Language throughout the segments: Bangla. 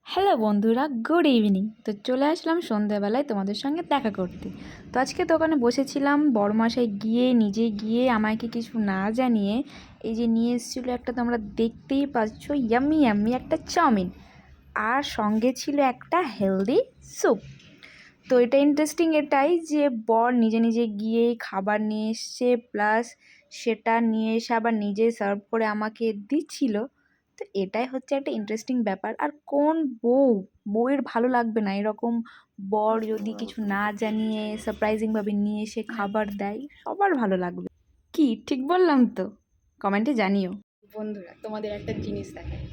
হ্যালো বন্ধুরা, গুড ইভিনিং। তো চলে আসলাম সন্ধ্যাবেলায় তোমাদের সঙ্গে দেখা করতে। তো আজকে দোকানে বসেছিলাম, বড়মশাই নিজে গিয়ে আমাকে কিছু না জানিয়ে এই যে নিয়ে এসেছিলো একটা, তোমরা দেখতেই পাচ্ছ, ইয়াম্মি ইয়াম্মি একটা চাউমিন, আর সঙ্গে ছিল একটা হেলদি স্যুপ। তো এটা ইন্টারেস্টিং এটাই যে বর নিজে নিজে গিয়ে খাবার নিয়ে এসছে, প্লাস সেটা নিয়ে এসে আবার নিজে সার্ভ করে আমাকে দিচ্ছিল। তো এটাই হচ্ছে একটা ইন্টারেস্টিং ব্যাপার। আর কোন বউয়ের ভালো লাগবে না এরকম বর যদি কিছু না জানিয়ে সারপ্রাইজিংভাবে নিয়ে এসে খাবার দেয়? সবার ভালো লাগবে। কি ঠিক বললাম তো? কমেন্টে জানিও। বন্ধুরা, তোমাদের একটা জিনিস দেখাই।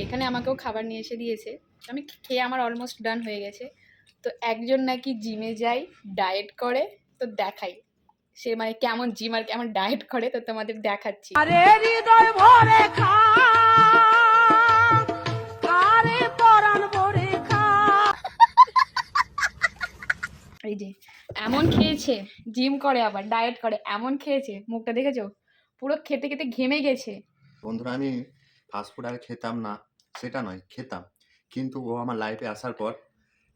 এখানে আমাকেও খাবার নিয়ে এসে দিয়েছে। আমি খেয়ে আমার অলমোস্ট ডান হয়ে গেছে। তো একজন নাকি জিমে যায়, ডায়েট করে। তো দেখাই সে মানে কেমন জিম আর কেমন ডায়েট করে, তো তোমাদের দেখাচ্ছি। আরে হৃদয় ভরে খা, আরে পরাণ ভরে খা। এই যে এমন খেয়েছে, জিম করে আবার ডায়েট করে, এমন খেয়েছে, মুখটা দেখেছো? পুরো খেতে খেতে ঘেমে গেছে। বন্ধুরা, আমি ফাস্টফুড আগে খেতাম না সেটা নয়, খেতাম, কিন্তু ও আমার লাইফে আসার পর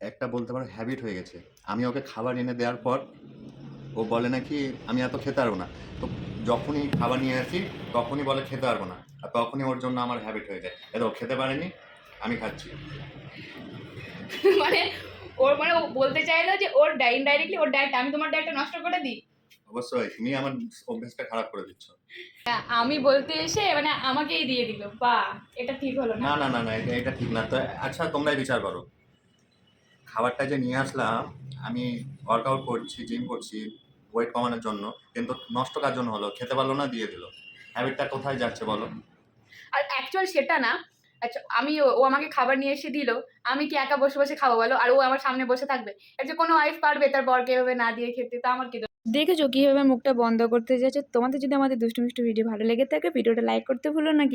একটা বলতে পারো হ্যাবিট হয়ে গেছে। আমি ওকে খাবার এনে দেওয়ার পর ও বলে নাকি আমি এত খেতে পারবো না। তো যখনই খাবার নিয়ে আসি তখনই বলে খেতে পারবো না, আর তখনই ওর জন্য আমার হ্যাবিট হয়ে যায়। ও খেতে পারেনি, আমি খাচ্ছি। মানে ও বলতে চাইলো যে ওর ইনডাইরেক্টলি ওর ডায়েট, আমি তোমার ডায়েটটা নষ্ট করে দিই। অবশ্যই তুমি আমার অভ্যাসটা খারাপ করে দিচ্ছ। আমি বলতে এসে মানে আমাকেই দিয়ে দিল। বা এটা ঠিক হলো না। না না না না, এটা ঠিক না। তো আচ্ছা, তোমরাই বিচার করো। খাবারটা যে নিয়ে আসলাম, আমি ওয়ার্কআউট করছি, জিম করছি ওয়েট কমানোর জন্য, কিন্তু নষ্ট কার জন্য হলো? খেতে পারলো না, দিয়ে দিল। হ্যাবিটটা কোথায় যাচ্ছে বলো? আর অ্যাকচুয়াল সেটা না। আচ্ছা, ও আমাকে খাবার নিয়ে এসে দিল, আমি কি একা বসে বসে খাবো বলো? আর ও আমার সামনে বসে থাকবে? এর যে কোনো ওয়াইফ পারবে তার বরকে এভাবে না দিয়ে খেতে? তা আমার কি দোষ? দেখেছো কিভাবে মুখটা বন্ধ করতে যাচ্ছে? তোমাদের যদি আমাদের দুষ্টু মিষ্টি ভিডিও ভালো লেগে থাকে, ভিডিওটা লাইক করতে ভুলো না।